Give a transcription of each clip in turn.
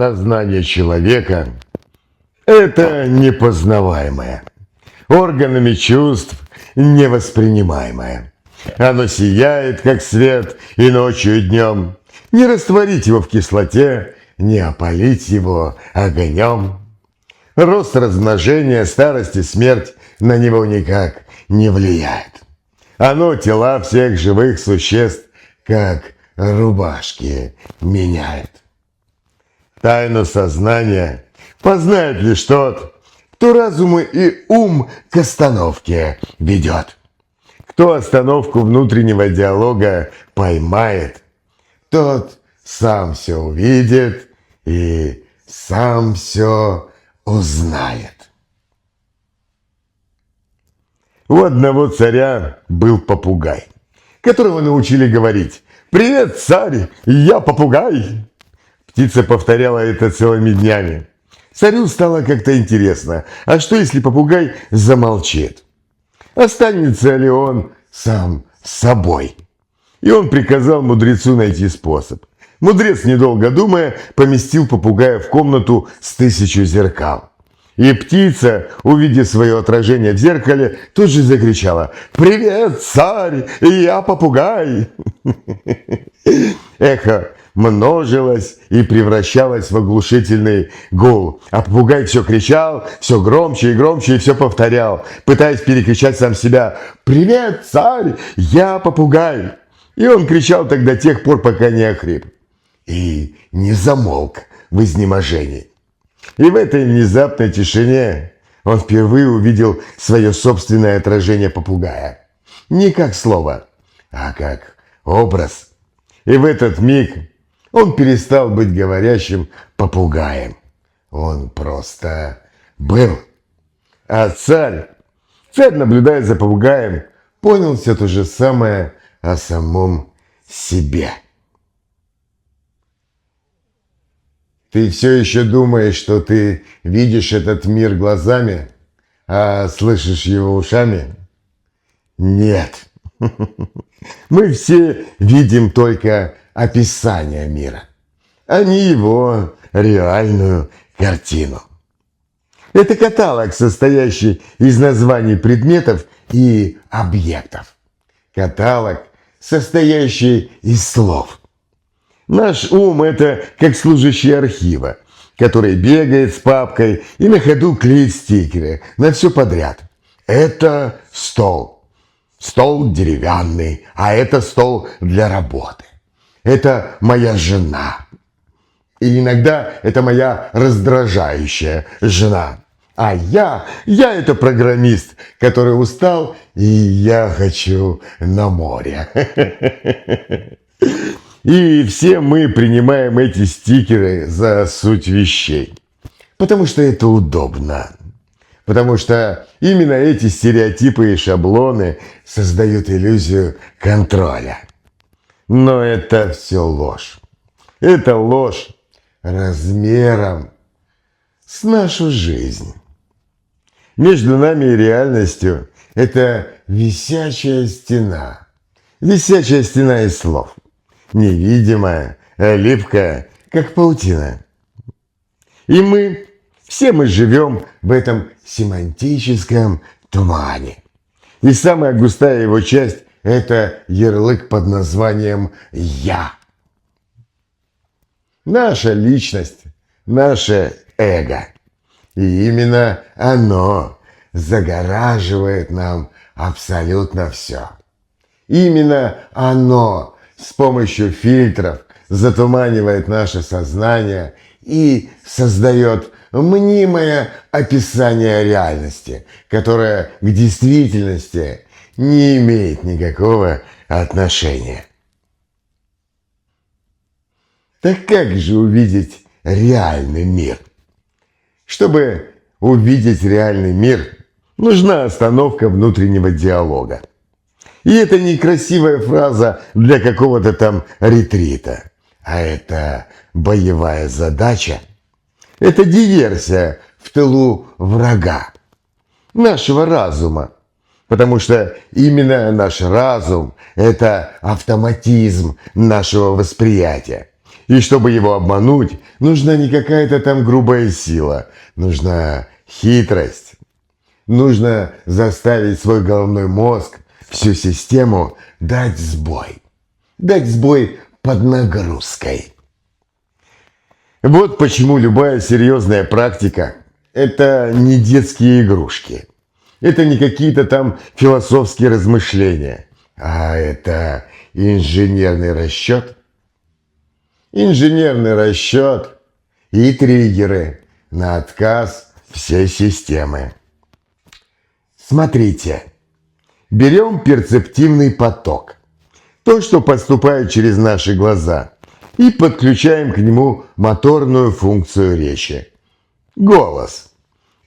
Сознание человека – это непознаваемое, органами чувств невоспринимаемое. Оно сияет, как свет, и ночью, и днем. Не растворить его в кислоте, не опалить его огнем. Рост, размножение, старость и смерть на него никак не влияет. Оно тела всех живых существ, как рубашки, меняет. Тайну сознания познает лишь тот, кто разум и ум к остановке ведет. Кто остановку внутреннего диалога поймает, тот сам все увидит и сам все узнает. У одного царя был попугай, которого научили говорить: «Привет, царь, я попугай!» Птица повторяла это целыми днями. Царю стало как-то интересно, а что если попугай замолчит? Останется ли он сам собой? И он приказал мудрецу найти способ. Мудрец, недолго думая, поместил попугая в комнату с 1000 зеркал. И птица, увидев свое отражение в зеркале, тут же закричала: «Привет, царь, я попугай!» Эхо множилось и превращалось в оглушительный гул. А попугай все кричал, все громче и громче, и все повторял, пытаясь перекричать сам себя: «Привет, царь, я попугай!» И он кричал так до тех пор, пока не охрип. И не замолк в изнеможении. И в этой внезапной тишине он впервые увидел свое собственное отражение попугая. Не как слово, а как образ. И в этот миг он перестал быть говорящим попугаем. Он просто был. А царь, наблюдая за попугаем, понял все то же самое о самом себе. Ты все еще думаешь, что ты видишь этот мир глазами, а слышишь его ушами? Нет. Мы все видим только описание мира, а не его реальную картину. Это каталог, состоящий из названий предметов и объектов. Каталог, состоящий из слов. Наш ум – это как служащий архива, который бегает с папкой и на ходу клеит стикеры на все подряд. Это стол. Стол деревянный, а это стол для работы. Это моя жена. И иногда это моя раздражающая жена. А я это программист, который устал, и я хочу на море. И все мы принимаем эти стикеры за суть вещей. Потому что это удобно. Потому что именно эти стереотипы и шаблоны создают иллюзию контроля. Но это все ложь. Это ложь размером с нашу жизнь. Между нами и реальностью это висячая стена. Висячая стена из слов. Невидимая, липкая, как паутина. И все мы живем в этом семантическом тумане. И самая густая его часть – это ярлык под названием «Я». Наша личность, наше эго. И именно оно загораживает нам абсолютно все. Именно оно с помощью фильтров затуманивает наше сознание и создает мнимое описание реальности, которое к действительности не имеет никакого отношения. Так как же увидеть реальный мир? Чтобы увидеть реальный мир, нужна остановка внутреннего диалога. И это не красивая фраза для какого-то там ретрита, а это боевая задача. Это диверсия в тылу врага, нашего разума. Потому что именно наш разум – это автоматизм нашего восприятия. И чтобы его обмануть, нужна не какая-то там грубая сила, нужна хитрость. Нужно заставить свой головной мозг, всю систему дать сбой. Дать сбой под нагрузкой. Вот почему любая серьезная практика – это не детские игрушки. Это не какие-то там философские размышления, а это инженерный расчет. Инженерный расчет и триггеры на отказ всей системы. Смотрите, берем перцептивный поток, то, что поступает через наши глаза, и подключаем к нему моторную функцию речи – голос.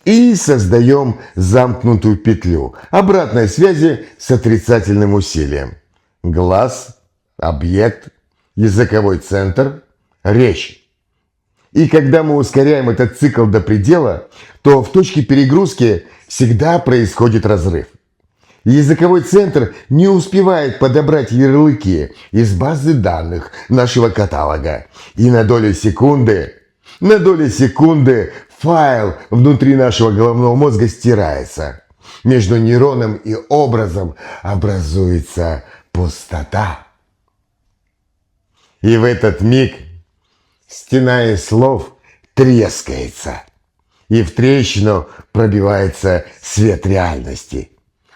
И создаем замкнутую петлю обратной связи с отрицательным усилием. Глаз, объект, языковой центр, речь. И когда мы ускоряем этот цикл до предела, то в точке перегрузки всегда происходит разрыв. Языковой центр не успевает подобрать ярлыки из базы данных нашего каталога. И на долю секунды файл внутри нашего головного мозга стирается. Между нейроном и образом образуется пустота. И в этот миг стена из слов трескается. И в трещину пробивается свет реальности,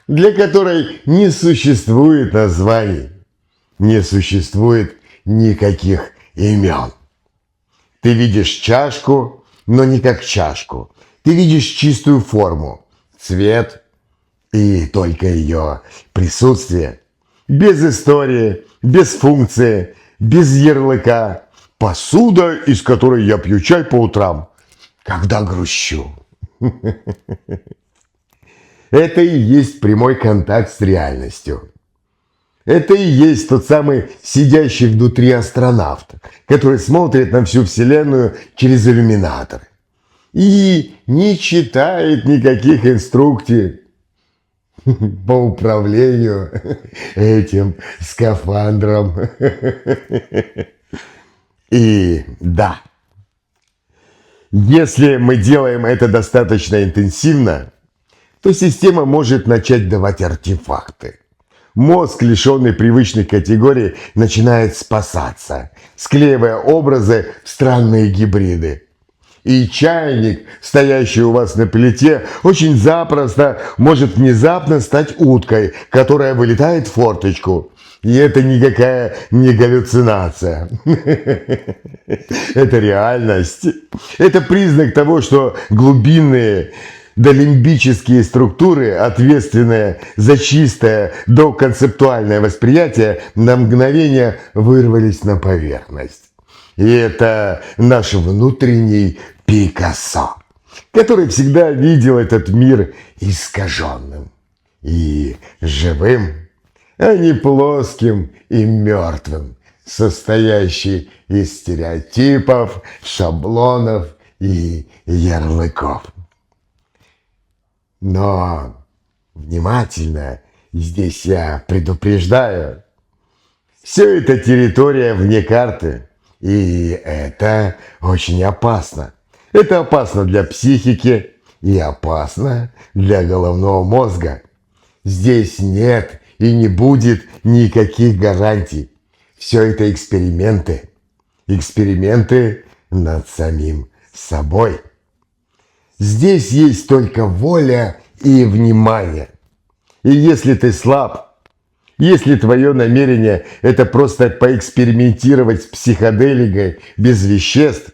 для которой не существует названий, не существует никаких имен. Ты видишь чашку, но не как чашку. Ты видишь чистую форму, цвет и только ее присутствие. Без истории, без функции, без ярлыка. Посуда, из которой я пью чай по утрам, когда грущу. Это и есть прямой контакт с реальностью. Это и есть тот самый сидящий внутри астронавт, который смотрит на всю Вселенную через иллюминатор и не читает никаких инструкций по управлению этим скафандром. И да, если мы делаем это достаточно интенсивно, то система может начать давать артефакты. Мозг, лишенный привычных категорий, начинает спасаться, склеивая образы в странные гибриды. И чайник, стоящий у вас на плите, очень запросто может внезапно стать уткой, которая вылетает в форточку. И это никакая не галлюцинация. Это реальность. Это признак того, что глубинные долимбические структуры, ответственные за чистое доконцептуальное восприятие, на мгновение вырвались на поверхность. И это наш внутренний Пикассо, который всегда видел этот мир искаженным и живым, а не плоским и мертвым, состоящий из стереотипов, шаблонов и ярлыков. Но внимательно, здесь я предупреждаю, все это территория вне карты, и это очень опасно. Это опасно для психики и опасно для головного мозга. Здесь нет и не будет никаких гарантий. Все это эксперименты. Эксперименты над самим собой. Здесь есть только воля и внимание. И если ты слаб, если твое намерение – это просто поэкспериментировать с психоделикой без веществ,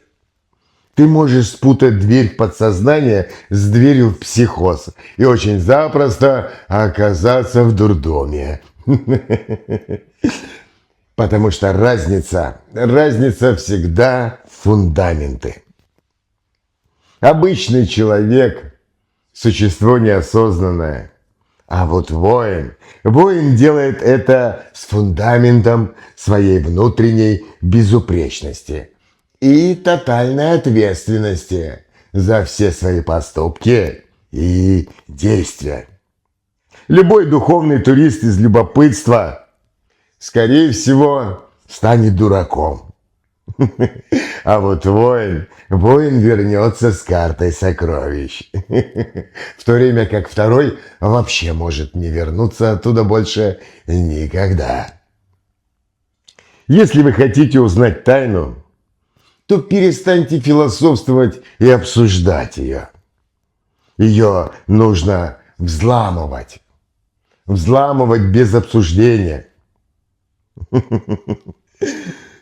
ты можешь спутать дверь подсознания с дверью в психоз и очень запросто оказаться в дурдоме. Потому что разница всегда фундаменты. Обычный человек – существо неосознанное. А вот воин делает это с фундаментом своей внутренней безупречности и тотальной ответственности за все свои поступки и действия. Любой духовный турист из любопытства, скорее всего, станет дураком. А вот воин вернется с картой сокровищ. В то время как второй вообще может не вернуться оттуда больше никогда. Если вы хотите узнать тайну, то перестаньте философствовать и обсуждать ее. Ее нужно взламывать. Взламывать без обсуждения.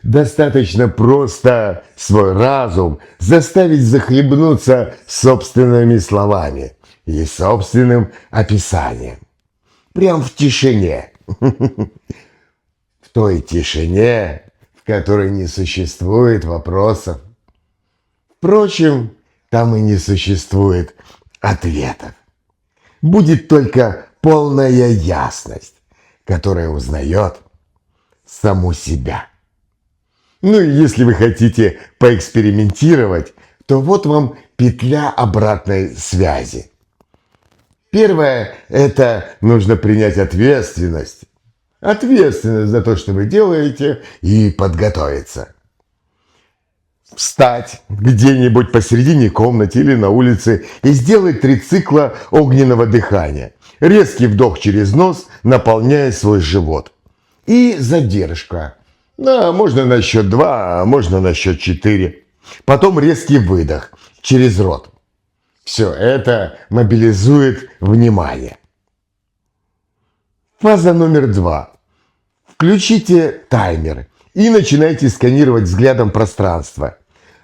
Достаточно просто свой разум заставить захлебнуться собственными словами и собственным описанием. Прям в тишине. В той тишине, в которой не существует вопросов. Впрочем, там и не существует ответов. Будет только полная ясность, которая узнает саму себя. Ну и если вы хотите поэкспериментировать, то вот вам петля обратной связи. Первое – это нужно принять ответственность. Ответственность за то, что вы делаете, и подготовиться. Встать где-нибудь посередине комнаты или на улице и сделать 3 цикла огненного дыхания. Резкий вдох через нос, наполняя свой живот. И задержка. Да, можно на счет 2, а можно на счет 4. Потом резкий выдох через рот. Все это мобилизует внимание. Фаза номер 2. Включите таймер и начинайте сканировать взглядом пространство.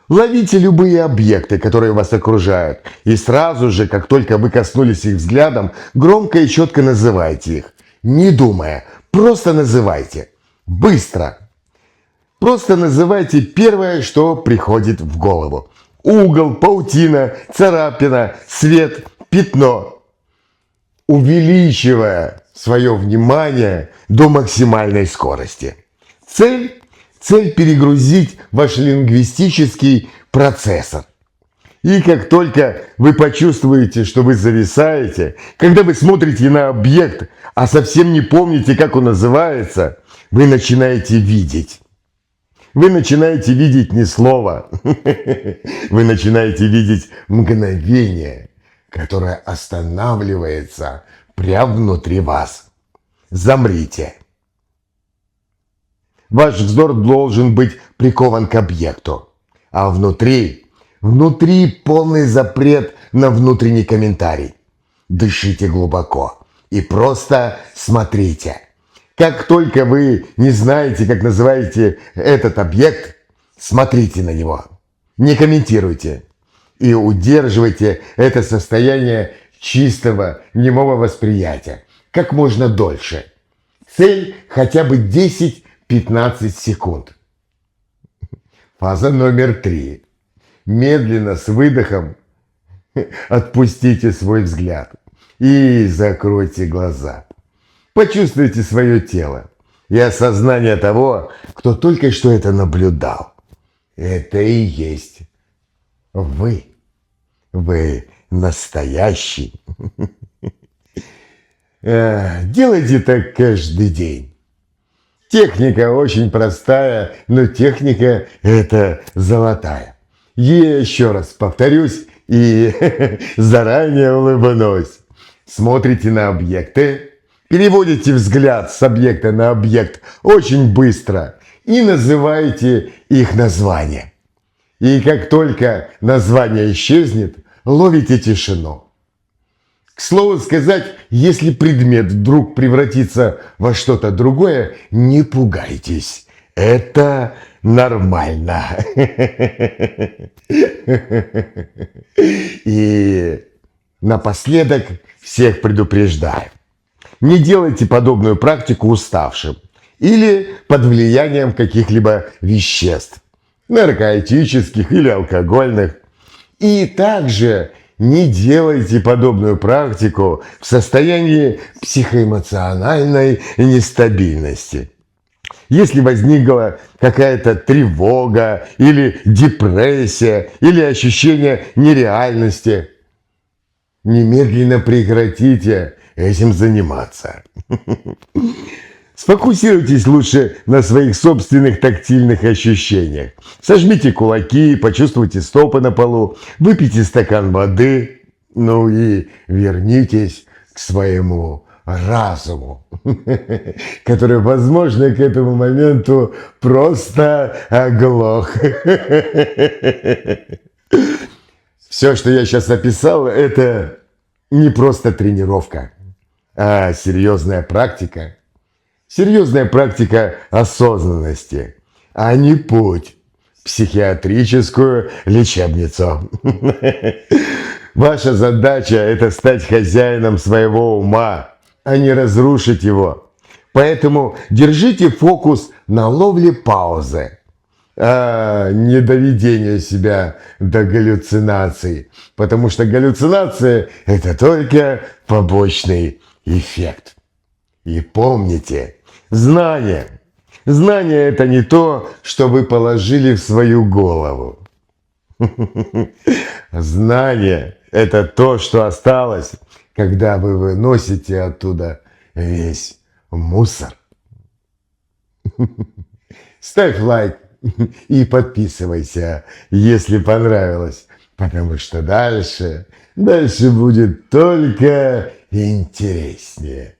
Ловите любые объекты, которые вас окружают, и сразу же, как только вы коснулись их взглядом, громко и четко называйте их. Не думая, просто называйте. Быстро. Просто называйте первое, что приходит в голову. Угол, паутина, царапина, свет, пятно. Увеличивая свое внимание до максимальной скорости. Цель перегрузить ваш лингвистический процессор. И как только вы почувствуете, что вы зависаете, когда вы смотрите на объект, а совсем не помните, как он называется, вы начинаете видеть. Вы начинаете видеть не слово, вы начинаете видеть мгновение, которое останавливается прямо внутри вас. Замрите. Ваш взор должен быть прикован к объекту, а внутри полный запрет на внутренний комментарий. Дышите глубоко и просто смотрите. Как только вы не знаете, как называете этот объект, смотрите на него, не комментируйте и удерживайте это состояние чистого немого восприятия как можно дольше. Цель хотя бы 10-15 секунд. Фаза номер 3. Медленно с выдохом отпустите свой взгляд и закройте глаза. Почувствуйте свое тело и осознание того, кто только что это наблюдал. Это и есть вы. Вы настоящий. Делайте так каждый день. Техника очень простая, но техника это золотая. Еще раз повторюсь и заранее улыбнусь. Смотрите на объекты, переводите взгляд с объекта на объект очень быстро и называете их название. И как только название исчезнет, ловите тишину. К слову сказать, если предмет вдруг превратится во что-то другое, не пугайтесь. Это нормально. И напоследок всех предупреждаю. Не делайте подобную практику уставшим или под влиянием каких-либо веществ, наркотических или алкогольных. И также не делайте подобную практику в состоянии психоэмоциональной нестабильности. Если возникла какая-то тревога или депрессия или ощущение нереальности, немедленно прекратите этим заниматься. Сфокусируйтесь лучше на своих собственных тактильных ощущениях. Сожмите кулаки, почувствуйте стопы на полу, выпейте стакан воды, ну и вернитесь к своему разуму, который, возможно, к этому моменту просто оглох. Все, что я сейчас описал, это не просто тренировка, а серьезная практика. Серьезная практика осознанности, а не путь в психиатрическую лечебницу. Ваша задача – это стать хозяином своего ума, а не разрушить его. Поэтому держите фокус на ловле паузы, а не доведении себя до галлюцинаций. Потому что галлюцинация – это только побочный эффект. И помните, знание. Знание – это не то, что вы положили в свою голову. Знание – это то, что осталось, когда вы выносите оттуда весь мусор. Ставь лайк и подписывайся, если понравилось, потому что дальше будет только интереснее.